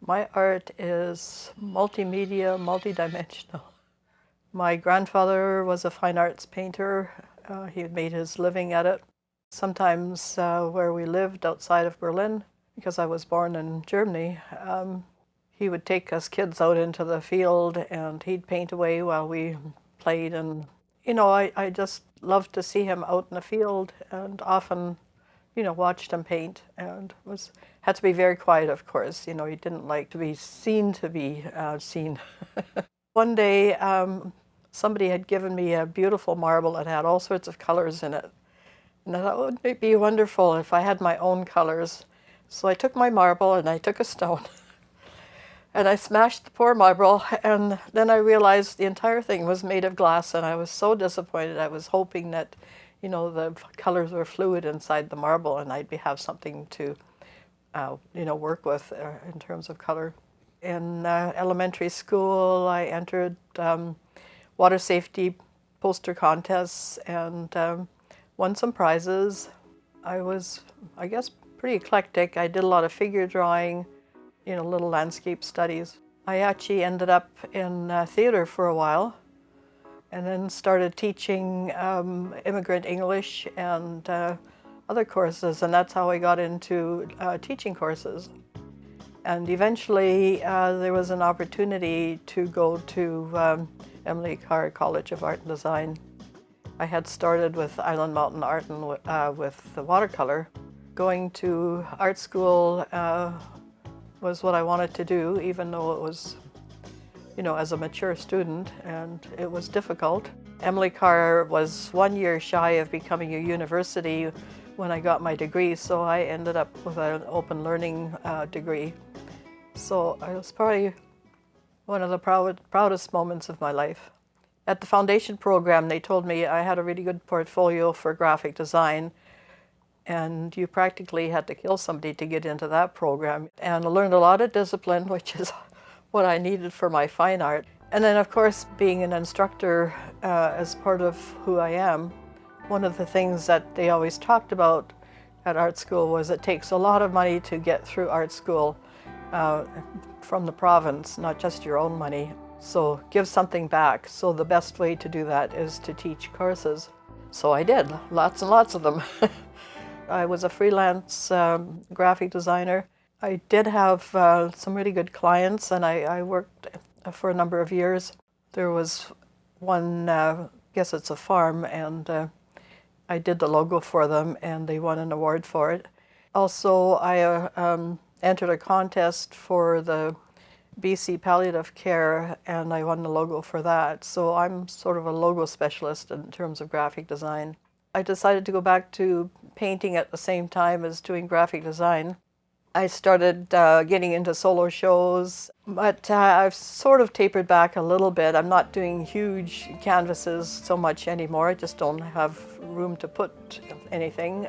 My art is multimedia, multidimensional. My grandfather was a fine arts painter. He had made his living at it. Sometimes where we lived outside of Berlin, because I was born in Germany, he would take us kids out into the field and he'd paint away while we played. And, I just loved to see him out in the field and often, watched him paint and had to be very quiet, of course. He didn't like to be seen seen. One day, somebody had given me a beautiful marble that had all sorts of colors in it. And I thought, wouldn't it be wonderful if I had my own colors? So I took my marble and I took a stone and I smashed the poor marble, and then I realized the entire thing was made of glass, and I was so disappointed. I was hoping that, the colors were fluid inside the marble and I'd have something to, work with in terms of color. In elementary school, I entered water safety poster contests and won some prizes. I was, I guess, pretty eclectic. I did a lot of figure drawing, little landscape studies. I actually ended up in theater for a while and then started teaching immigrant English and other courses, and that's how I got into teaching courses. And eventually there was an opportunity to go to Emily Carr College of Art and Design. I had started with Island Mountain Art and with the watercolor. Going to art school was what I wanted to do, even though it was, as a mature student, and it was difficult. Emily Carr was 1 year shy of becoming a university when I got my degree, so I ended up with an open learning degree. So it was probably one of the proudest moments of my life. At the foundation program, they told me I had a really good portfolio for graphic design, and you practically had to kill somebody to get into that program. And I learned a lot of discipline, which is what I needed for my fine art. And then, of course, being an instructor as part of who I am, one of the things that they always talked about at art school was it takes a lot of money to get through art school from the province, not just your own money. So give something back. So the best way to do that is to teach courses. So I did, lots and lots of them. I was a freelance graphic designer. I did have some really good clients, and I worked for a number of years. There was one, I guess it's a farm, and I did the logo for them, and they won an award for it. Also, I entered a contest for the BC Palliative Care, and I won the logo for that. So I'm sort of a logo specialist in terms of graphic design. I decided to go back to painting at the same time as doing graphic design. I started getting into solo shows, but I've sort of tapered back a little bit. I'm not doing huge canvases so much anymore. I just don't have room to put anything.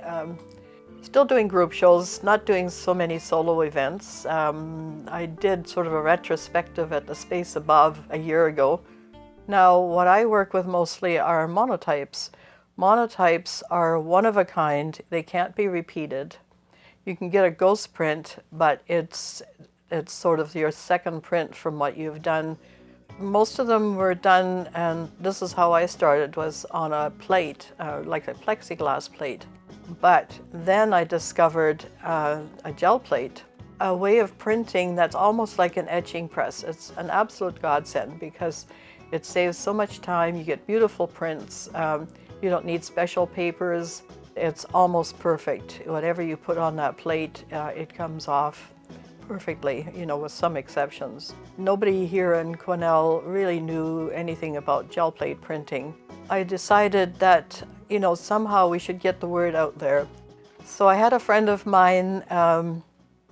Still doing group shows, not doing so many solo events. I did sort of a retrospective at the Space Above a year ago. Now, what I work with mostly are monotypes. Monotypes are one of a kind. They can't be repeated. You can get a ghost print, but it's sort of your second print from what you've done. Most of them were done, and this is how I started, was on a plate, like a plexiglass plate. But then I discovered a gel plate, a way of printing that's almost like an etching press. It's an absolute godsend because it saves so much time. You get beautiful prints. You don't need special papers. It's almost perfect. Whatever you put on that plate, it comes off perfectly, with some exceptions. Nobody here in Quesnel really knew anything about gel plate printing. I decided that, somehow we should get the word out there. So I had a friend of mine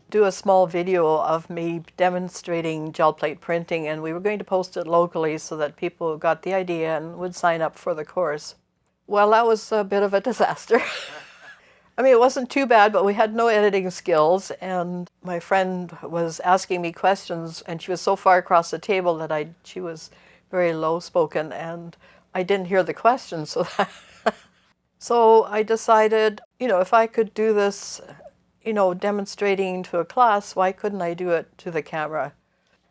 do a small video of me demonstrating gel plate printing, and we were going to post it locally so that people got the idea and would sign up for the course. Well, that was a bit of a disaster. I mean, it wasn't too bad, but we had no editing skills, and my friend was asking me questions, and she was so far across the table that she was very low-spoken, and I didn't hear the questions. So I decided, if I could do this, you know, demonstrating to a class, why couldn't I do it to the camera?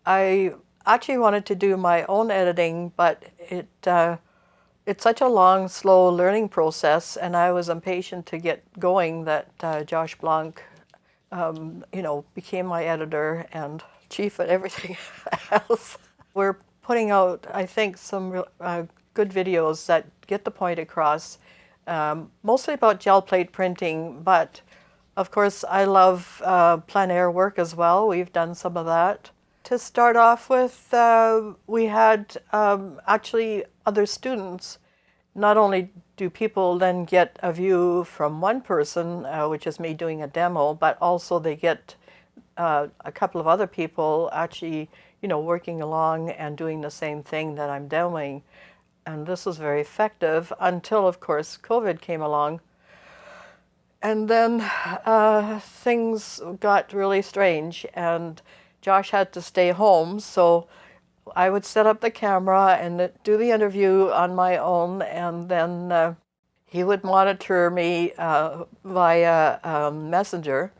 I actually wanted to do my own editing, but it's such a long, slow learning process, and I was impatient to get going that Josh Blanc, you know, became my editor and chief at everything else. We're putting out, I think, some good videos that get the point across, mostly about gel plate printing, but of course I love plein air work as well. We've done some of that. To start off with, we had actually other students. Not only do people then get a view from one person, which is me doing a demo, but also they get a couple of other people actually, you know, working along and doing the same thing that I'm demoing. And this was very effective until, of course, COVID came along. And then things got really strange, and Josh had to stay home, so I would set up the camera and do the interview on my own, and then he would monitor me via Messenger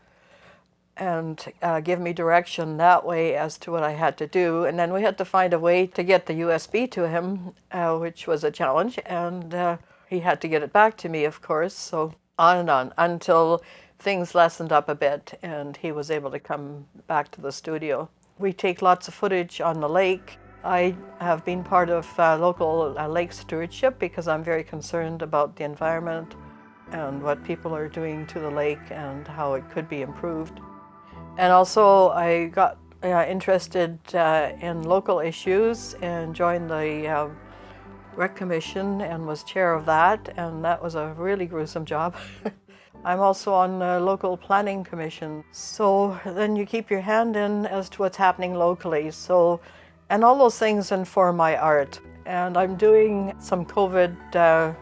and give me direction that way as to what I had to do. And then we had to find a way to get the USB to him, which was a challenge, and he had to get it back to me, of course. So on and on until things lessened up a bit and he was able to come back to the studio. We take lots of footage on the lake. I have been part of local lake stewardship because I'm very concerned about the environment and what people are doing to the lake and how it could be improved. And also I got interested in local issues and joined the Rec Commission and was chair of that, and that was a really gruesome job. I'm also on the local planning commission, so then you keep your hand in as to what's happening locally. So, and all those things inform my art. And I'm doing some COVID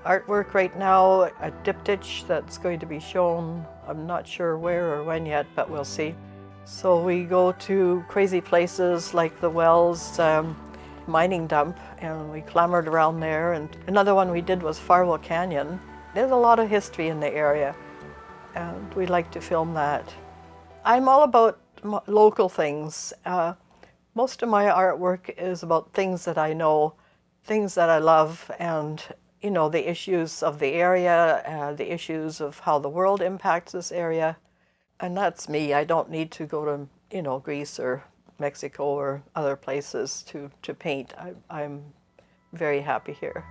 artwork right now, a diptych that's going to be shown. I'm not sure where or when yet, but we'll see. So we go to crazy places like the Wells mining dump, and we clambered around there. And another one we did was Farwell Canyon. There's a lot of history in the area, and we like to film that. I'm all about local things. Most of my artwork is about things that I know, things that I love, and you know, the issues of the area, the issues of how the world impacts this area. And that's me. I don't need to go to, you know, Greece or Mexico or other places to paint. I'm very happy here.